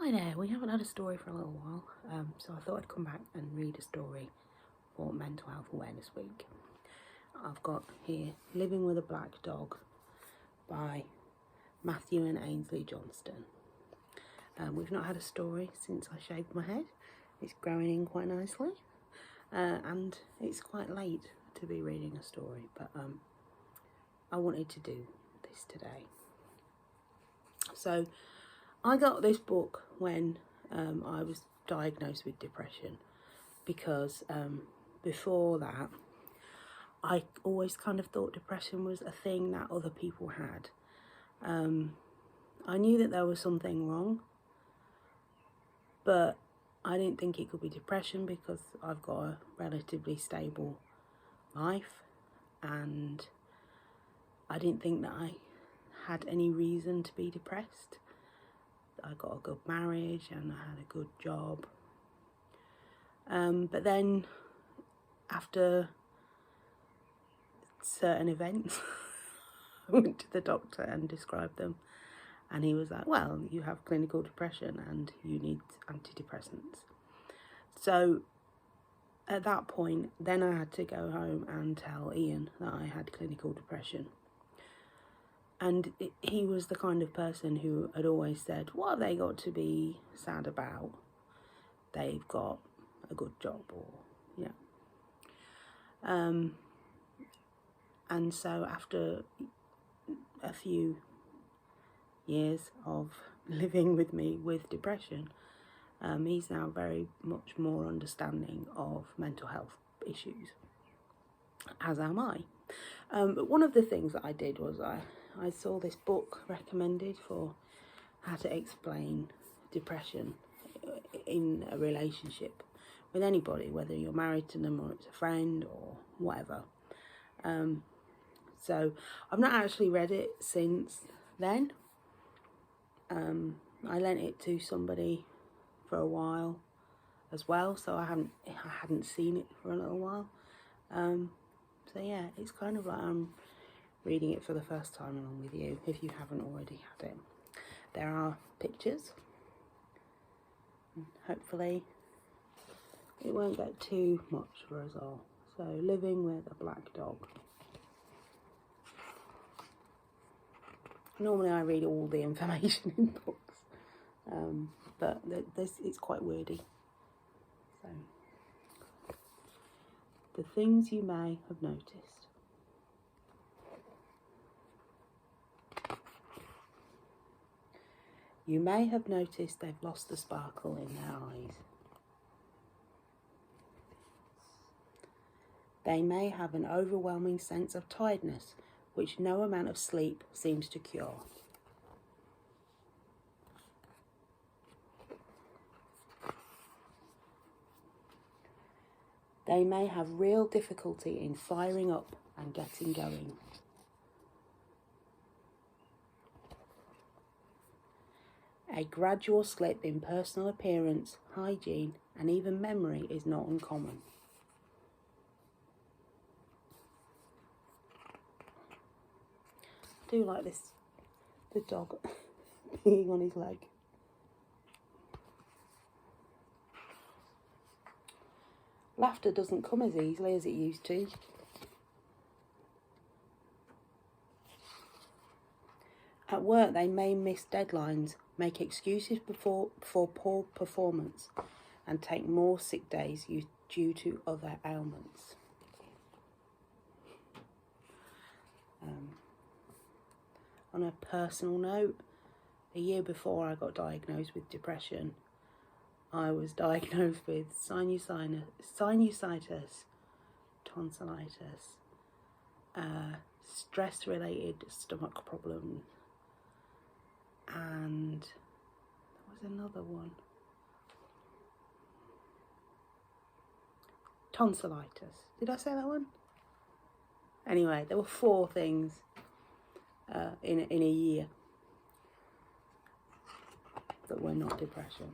Hi there, we haven't had a story for a little while, so I thought I'd come back and read a story for Mental Health Awareness Week. I've got here Living with a Black Dog by Matthew and Ainsley Johnston. We've not had a story since I shaved my head. It's growing in quite nicely, and it's quite late to be reading a story, but I wanted to do this today. So I got this book when I was diagnosed with depression, because before that I always kind of thought depression was a thing that other people had. I knew that there was something wrong, but I didn't think it could be depression because I've got a relatively stable life, and I didn't think that I had any reason to be depressed. I got a good marriage and I had a good job. But then after certain events, I went to the doctor and described them, and he was like, well, you have clinical depression and you need antidepressants. So at that point, then I had to go home and tell Ian that I had clinical depression. And he was the kind of person who had always said, what have they got to be sad about? They've got a good job, or, yeah. And so after a few years of living with me with depression, he's now very much more understanding of mental health issues, as am I. But one of the things that I did was I saw this book recommended for how to explain depression in a relationship with anybody, whether you're married to them or it's a friend or whatever. So I've not actually read it since then. I lent it to somebody for a while as well, so I hadn't seen it for a little while. So yeah, it's kind of like I'm reading it for the first time along with you, if you haven't already had it. There are pictures. Hopefully it won't get too much for us all. So, Living with a Black Dog. Normally I read all the information in books, but it's quite wordy. So, the things you may have noticed. You may have noticed they've lost the sparkle in their eyes. They may have an overwhelming sense of tiredness, which no amount of sleep seems to cure. They may have real difficulty in firing up and getting going. A gradual slip in personal appearance, hygiene, and even memory is not uncommon. I do like this, the dog peeing on his leg. Laughter doesn't come as easily as it used to. At work, they may miss deadlines, make excuses for poor performance, and take more sick days due to other ailments. On a personal note, a year before I got diagnosed with depression, I was diagnosed with sinusitis, tonsillitis, stress-related stomach problems, and there was another one. Tonsillitis. Did I say that one? Anyway, there were 4 things in a year that were not depression.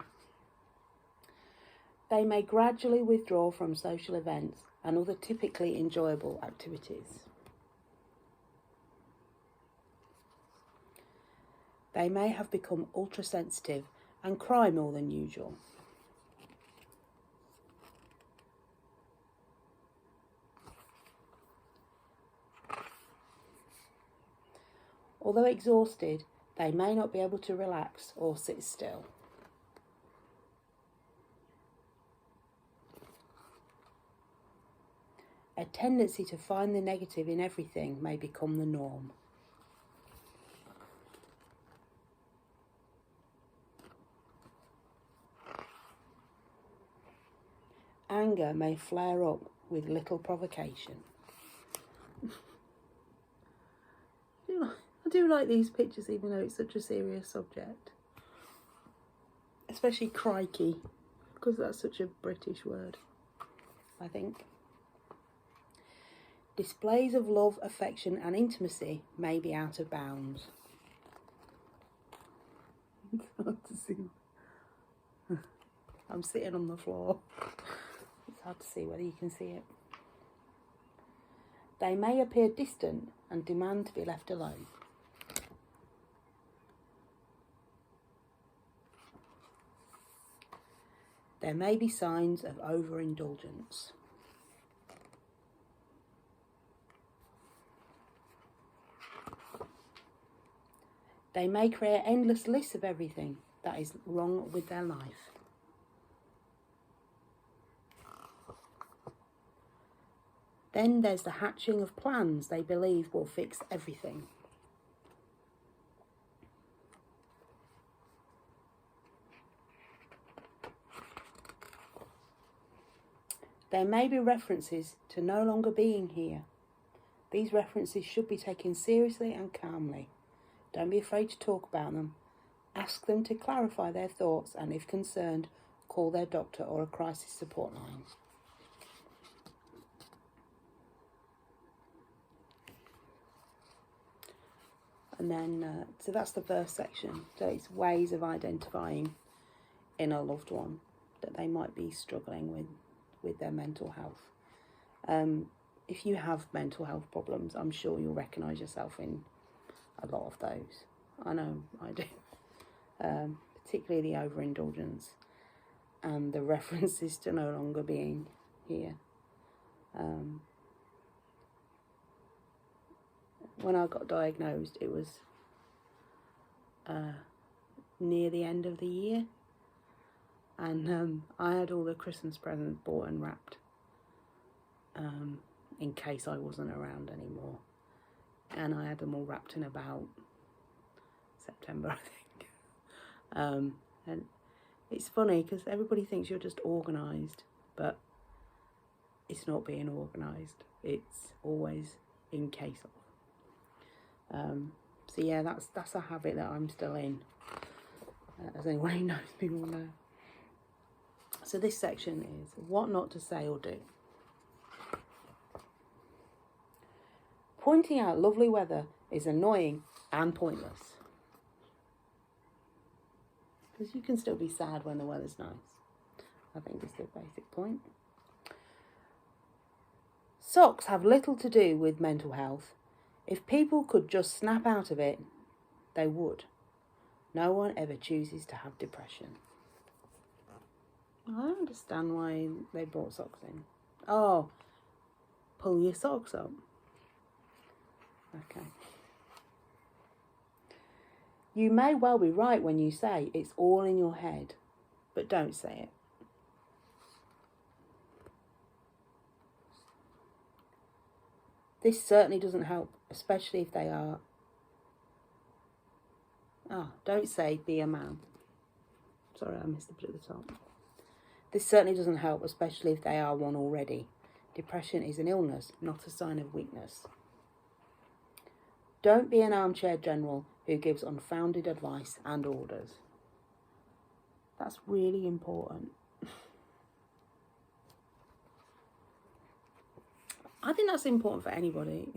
They may gradually withdraw from social events and other typically enjoyable activities. They may have become ultra-sensitive and cry more than usual. Although exhausted, they may not be able to relax or sit still. A tendency to find the negative in everything may become the norm. Anger may flare up with little provocation. I do like these pictures, even though it's such a serious subject. Especially crikey, because that's such a British word, I think. Displays of love, affection and intimacy may be out of bounds. It's hard to see. I'm sitting on the floor. It's hard to see whether you can see it. They may appear distant and demand to be left alone. There may be signs of overindulgence. They may create endless lists of everything that is wrong with their life. Then there's the hatching of plans they believe will fix everything. There may be references to no longer being here. These references should be taken seriously and calmly. Don't be afraid to talk about them. Ask them to clarify their thoughts and, if concerned, call their doctor or a crisis support line. And then, so that's the first section. So it's ways of identifying in a loved one that they might be struggling with their mental health. If you have mental health problems, I'm sure you'll recognise yourself in a lot of those. I know I do. Particularly the overindulgence and the references to no longer being here. When I got diagnosed, it was near the end of the year, and I had all the Christmas presents bought and wrapped in case I wasn't around anymore, and I had them all wrapped in about September, I think. And it's funny because everybody thinks you're just organised, but it's not being organised. It's always in case of. So yeah, that's a habit that I'm still in, as anyone who knows me will know. So this section is what not to say or do. Pointing out lovely weather is annoying and pointless, because you can still be sad when the weather's nice. I think is the basic point. Socks have little to do with mental health. If people could just snap out of it, they would. No one ever chooses to have depression. I don't understand why they brought socks in. Oh, pull your socks up. Okay. You may well be right when you say it's all in your head, but don't say it. This certainly doesn't help, especially if they are... don't say be a man. Sorry, I missed a bit at the top. This certainly doesn't help, especially if they are one already. Depression is an illness, not a sign of weakness. Don't be an armchair general who gives unfounded advice and orders. That's really important. I think that's important for anybody,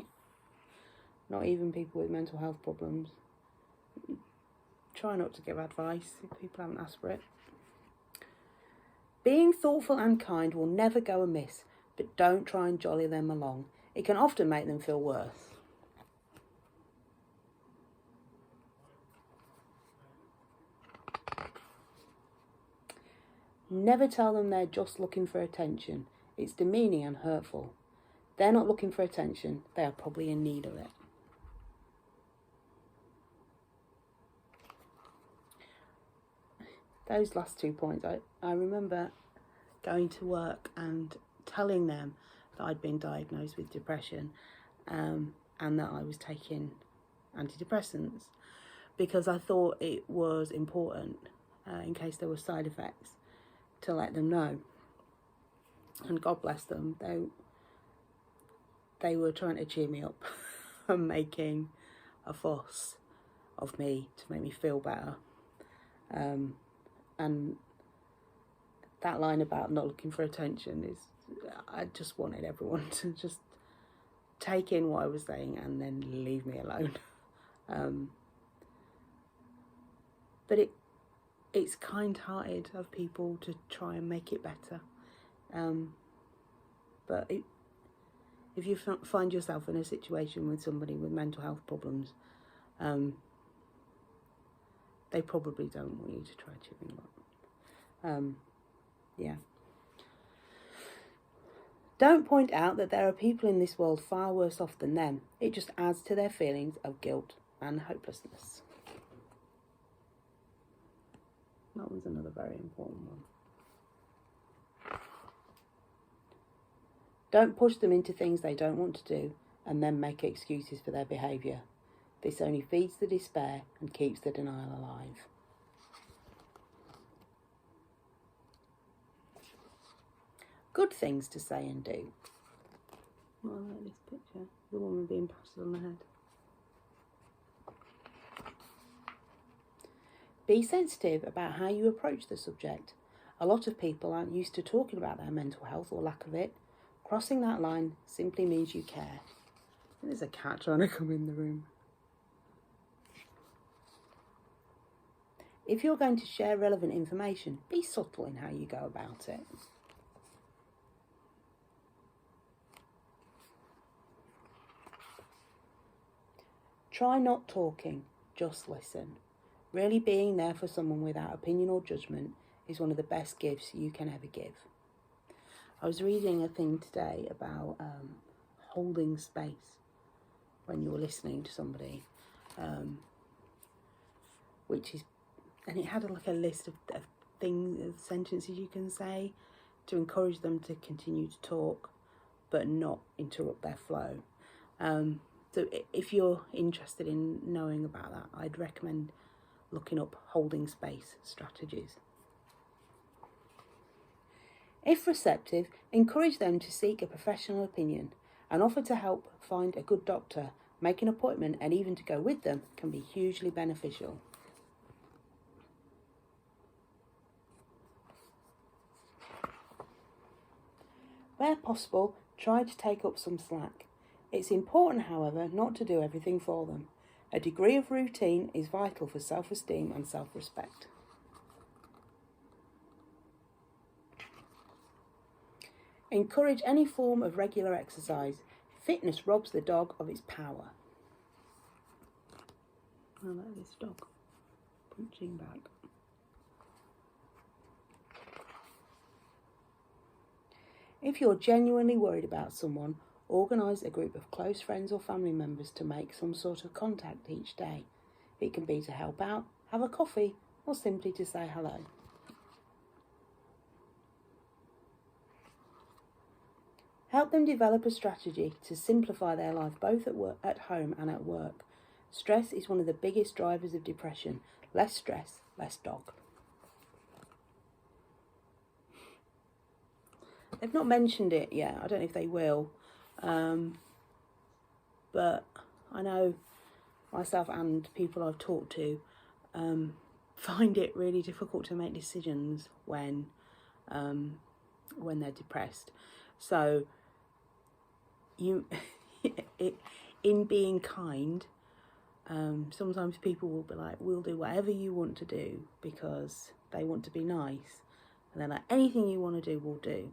not even people with mental health problems. Try not to give advice if people haven't asked for it. Being thoughtful and kind will never go amiss, but don't try and jolly them along. It can often make them feel worse. Never tell them they're just looking for attention. It's demeaning and hurtful. They're not looking for attention. They are probably in need of it. Those last 2 points, I remember going to work and telling them that I'd been diagnosed with depression, and that I was taking antidepressants, because I thought it was important, in case there were side effects, to let them know. And God bless them, they were trying to cheer me up and making a fuss of me to make me feel better. And that line about not looking for attention is, I just wanted everyone to just take in what I was saying and then leave me alone. But it's kind-hearted of people to try and make it better. But if you find yourself in a situation with somebody with mental health problems, they probably don't want you to try cheering them up. Yeah. Don't point out that there are people in this world far worse off than them. It just adds to their feelings of guilt and hopelessness. That was another very important one. Don't push them into things they don't want to do and then make excuses for their behaviour. This only feeds the despair and keeps the denial alive. Good things to say and do. Oh, I like this picture. The woman being patted on the head. Be sensitive about how you approach the subject. A lot of people aren't used to talking about their mental health or lack of it. Crossing that line simply means you care. There's a cat trying to come in the room. If you're going to share relevant information, be subtle in how you go about it. Try not talking, just listen. Really being there for someone without opinion or judgment is one of the best gifts you can ever give. I was reading a thing today about holding space when you're listening to somebody, which is, and it had like a list of things, of sentences you can say to encourage them to continue to talk, but not interrupt their flow. So if you're interested in knowing about that, I'd recommend looking up holding space strategies. If receptive, encourage them to seek a professional opinion and offer to help find a good doctor. Make an appointment and even to go with them can be hugely beneficial. Where possible, try to take up some slack. It's important, however, not to do everything for them. A degree of routine is vital for self-esteem and self-respect. Encourage any form of regular exercise. Fitness robs the dog of its power. I like this dog punching back. If you're genuinely worried about someone, organise a group of close friends or family members to make some sort of contact each day. It can be to help out, have a coffee, or simply to say hello. Help them develop a strategy to simplify their life both at home and at work. Stress is one of the biggest drivers of depression. Less stress, less dog. They've not mentioned it yet. I don't know if they will. But I know myself and people I've talked to find it really difficult to make decisions when they're depressed. So in being kind, sometimes people will be like, we'll do whatever you want to do, because they want to be nice, and they're like, anything you want to do, we'll do.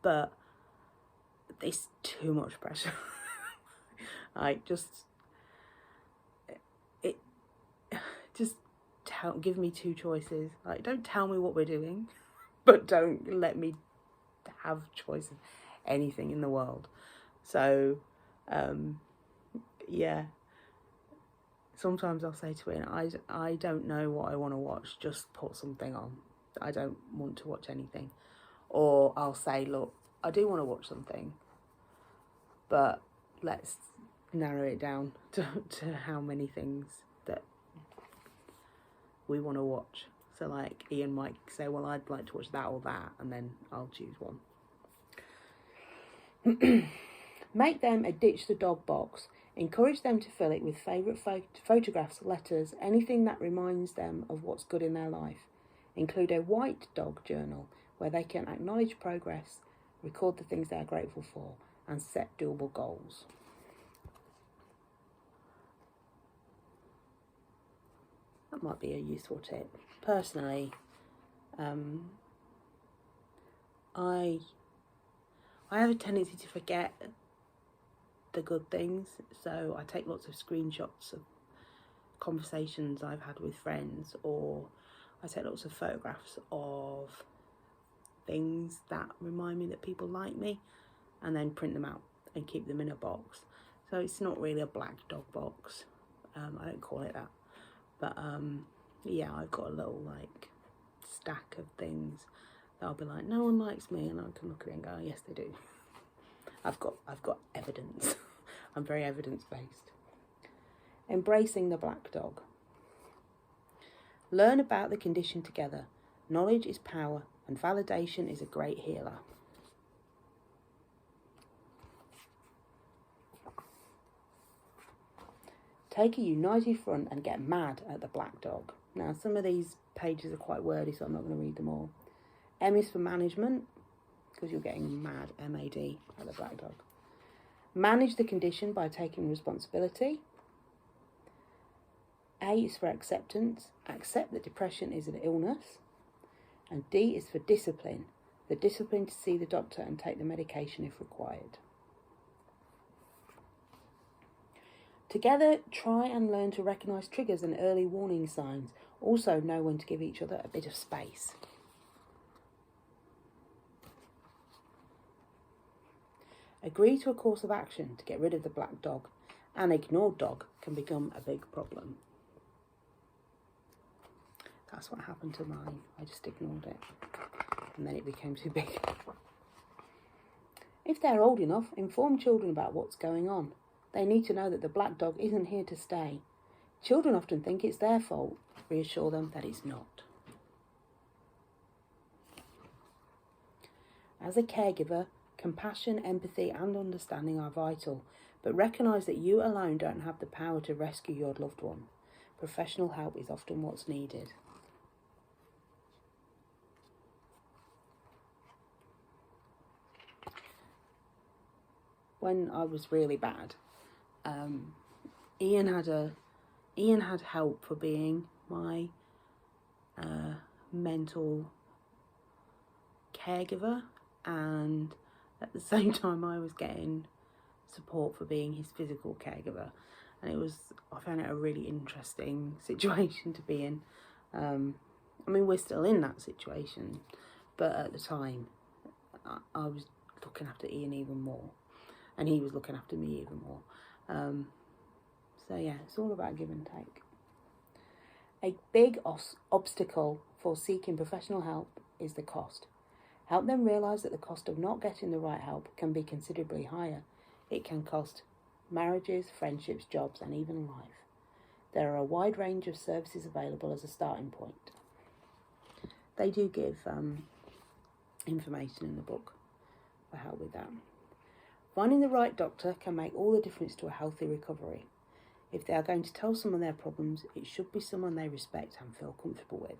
But it's too much pressure. Like, just give me two choices. Like, don't tell me what we're doing, but don't let me have choice of anything in the world. So, yeah. Sometimes I'll say to Ian, I don't know what I want to watch. Just put something on. I don't want to watch anything. Or I'll say, look, I do want to watch something, but let's narrow it down to how many things that we want to watch. So like Ian might say, well, I'd like to watch that or that, and then I'll choose one. Make them a ditch the dog box. Encourage them to fill it with favourite photographs, letters, anything that reminds them of what's good in their life. Include a white dog journal where they can acknowledge progress, record the things they are grateful for, and set doable goals. That might be a useful tip. Personally, I have a tendency to forget the good things, so I take lots of screenshots of conversations I've had with friends, or I take lots of photographs of things that remind me that people like me, and then print them out and keep them in a box. So it's not really a black dog box, I don't call it that, but yeah, I've got a little like stack of things that I'll be like, no one likes me, and I can look at it and go, oh, yes they do. I've got evidence. I'm very evidence-based. Embracing the black dog. Learn about the condition together. Knowledge is power, and validation is a great healer. Take a united front and get mad at the black dog. Now, some of these pages are quite wordy, so I'm not going to read them all. M is for management, because you're getting mad, M-A-D, at the black dog. Manage the condition by taking responsibility. A is for acceptance. Accept that depression is an illness. And D is for discipline. The discipline to see the doctor and take the medication if required. Together, try and learn to recognise triggers and early warning signs. Also know when to give each other a bit of space. Agree to a course of action to get rid of the black dog. An ignored dog can become a big problem. That's what happened to mine. I just ignored it, and then it became too big. If they're old enough, inform children about what's going on. They need to know that the black dog isn't here to stay. Children often think it's their fault. Reassure them that it's not. As a caregiver, compassion, empathy and understanding are vital, but recognise that you alone don't have the power to rescue your loved one. Professional help is often what's needed. When I was really bad, Ian had help for being my mental caregiver, and at the same time I was getting support for being his physical caregiver, and I found it a really interesting situation to be in. I mean, we're still in that situation, but at the time I was looking after Ian even more, and he was looking after me even more. So yeah, it's all about give and take. A big obstacle for seeking professional help is the cost. Help them realise that the cost of not getting the right help can be considerably higher. It can cost marriages, friendships, jobs, and even life. There are a wide range of services available as a starting point. They do give information in the book for help with that. Finding the right doctor can make all the difference to a healthy recovery. If they are going to tell someone their problems, it should be someone they respect and feel comfortable with.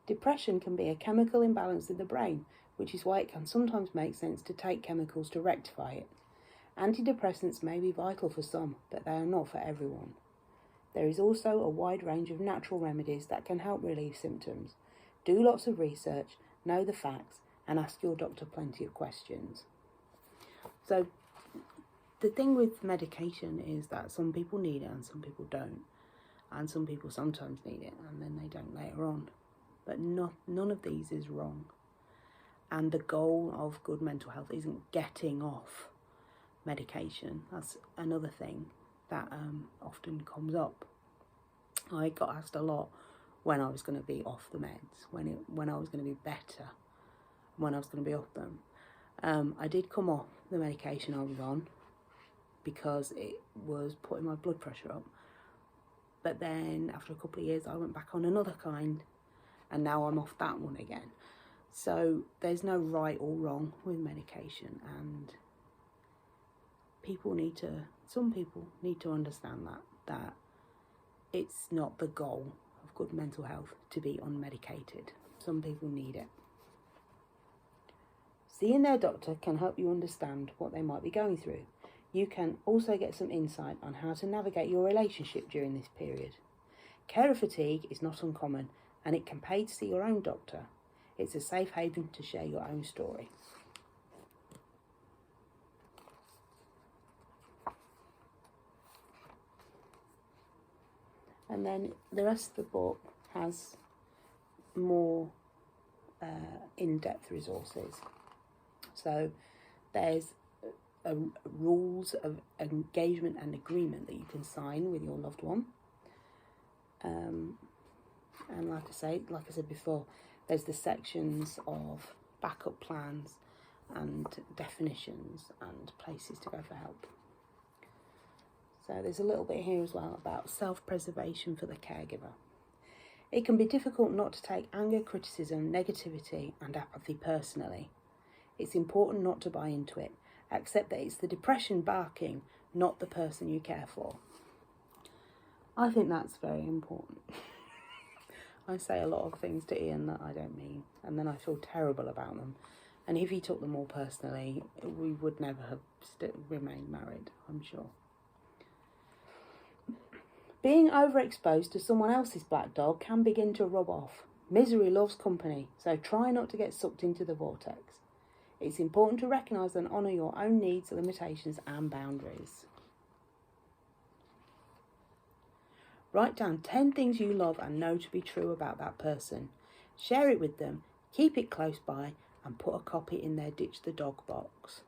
Depression can be a chemical imbalance in the brain, which is why it can sometimes make sense to take chemicals to rectify it. Antidepressants may be vital for some, but they are not for everyone. There is also a wide range of natural remedies that can help relieve symptoms. Do lots of research, know the facts, and ask your doctor plenty of questions. So the thing with medication is that some people need it and some people don't. And some people sometimes need it and then they don't later on. But none of these is wrong. And the goal of good mental health isn't getting off medication. That's another thing that often comes up. I got asked a lot when I was going to be off the meds, when I was going to be better, when I was going to be off them. I did come off the medication I was on because it was putting my blood pressure up. But then after a couple of years, I went back on another kind, and now I'm off that one again. So there's no right or wrong with medication, and some people need to understand that it's not the goal of good mental health to be unmedicated. Some people need it. Seeing their doctor can help you understand what they might be going through. You can also get some insight on how to navigate your relationship during this period. Carer fatigue is not uncommon, and it can pay to see your own doctor. It's a safe haven to share your own story. And then the rest of the book has more in-depth resources. So there's rules of engagement and agreement that you can sign with your loved one. And like I said before, there's the sections of backup plans and definitions and places to go for help. So there's a little bit here as well about self-preservation for the caregiver. It can be difficult not to take anger, criticism, negativity and apathy personally. It's important not to buy into it. Accept that it's the depression barking, not the person you care for. I think that's very important. I say a lot of things to Ian that I don't mean, and then I feel terrible about them. And if he took them all personally, we would never have remained married, I'm sure. Being overexposed to someone else's black dog can begin to rub off. Misery loves company, so try not to get sucked into the vortex. It's important to recognise and honour your own needs, limitations and boundaries. Write down 10 things you love and know to be true about that person. Share it with them, keep it close by and put a copy in their ditch the dog box.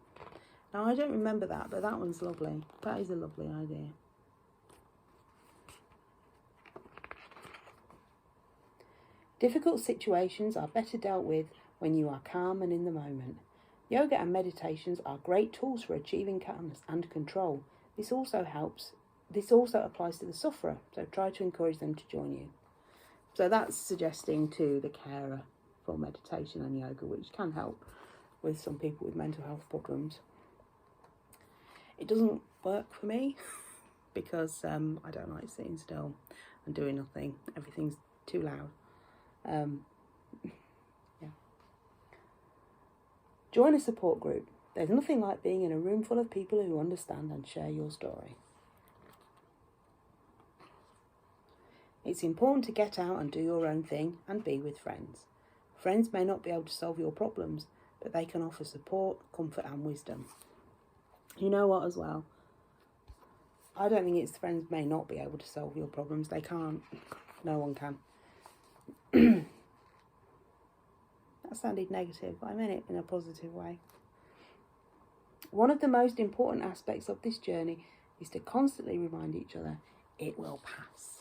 Now I don't remember that, but that one's lovely. That is a lovely idea. Difficult situations are better dealt with when you are calm and in the moment. Yoga and meditations are great tools for achieving calmness and control. This also applies to the sufferer, so try to encourage them to join you. So that's suggesting to the carer for meditation and yoga, which can help with some people with mental health problems. It doesn't work for me because I don't like sitting still and doing nothing. Everything's too loud. Join a support group. There's nothing like being in a room full of people who understand and share your story. It's important to get out and do your own thing and be with friends. Friends may not be able to solve your problems, but they can offer support, comfort and wisdom. You know what as well? I don't think it's friends may not be able to solve your problems. They can't. No one can. That sounded negative, but I meant it in a positive way. One of the most important aspects of this journey is to constantly remind each other it will pass.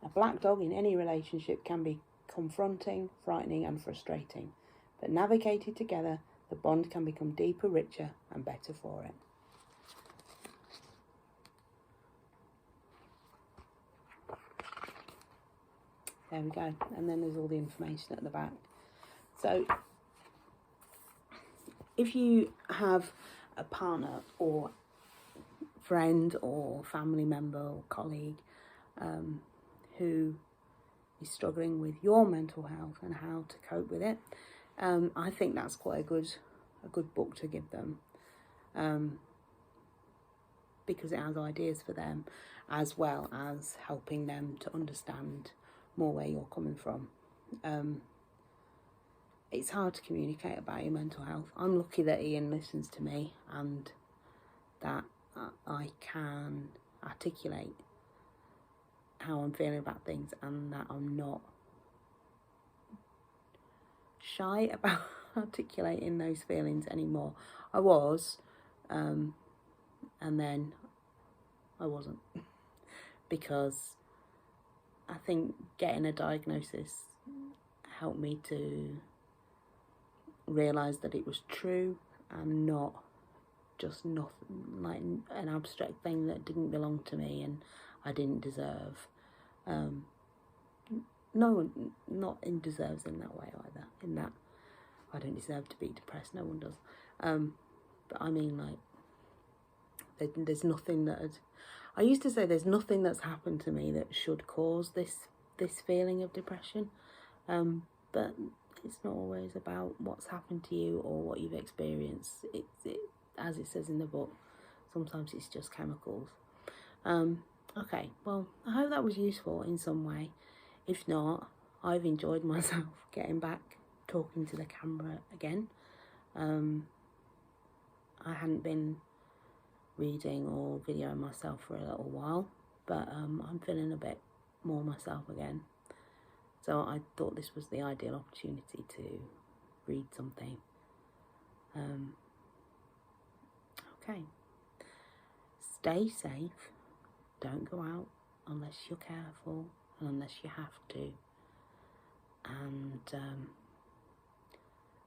A black dog in any relationship can be confronting, frightening and frustrating, but navigated together, the bond can become deeper, richer and better for it. There we go, and then there's all the information at the back. So if you have a partner or friend or family member or colleague who is struggling with your mental health and how to cope with it, I think that's quite a good book to give them, because it has ideas for them as well as helping them to understand more where you're coming from. it's hard to communicate about your mental health. I'm lucky that Ian listens to me and that I can articulate how I'm feeling about things, and that I'm not shy about articulating those feelings anymore. I was, and then I wasn't, because I think getting a diagnosis helped me to realise that it was true and not just nothing, like an abstract thing that didn't belong to me and I didn't deserve. No, not in deserves in that way either, in that I don't deserve to be depressed, no one does. But I mean, like, there's nothing that I used to say there's nothing that's happened to me that should cause this feeling of depression, but it's not always about what's happened to you or what you've experienced. As it says in the book, sometimes it's just chemicals. Okay, well, I hope that was useful in some way. If not, I've enjoyed myself getting back talking to the camera again. I hadn't been reading or videoing myself for a little while, but I'm feeling a bit more myself again. So I thought this was the ideal opportunity to read something. Okay. Stay safe. Don't go out unless you're careful and unless you have to. And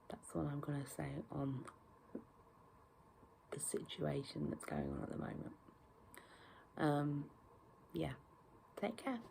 that's what I'm going to say on the situation that's going on at the moment. Yeah. Take care.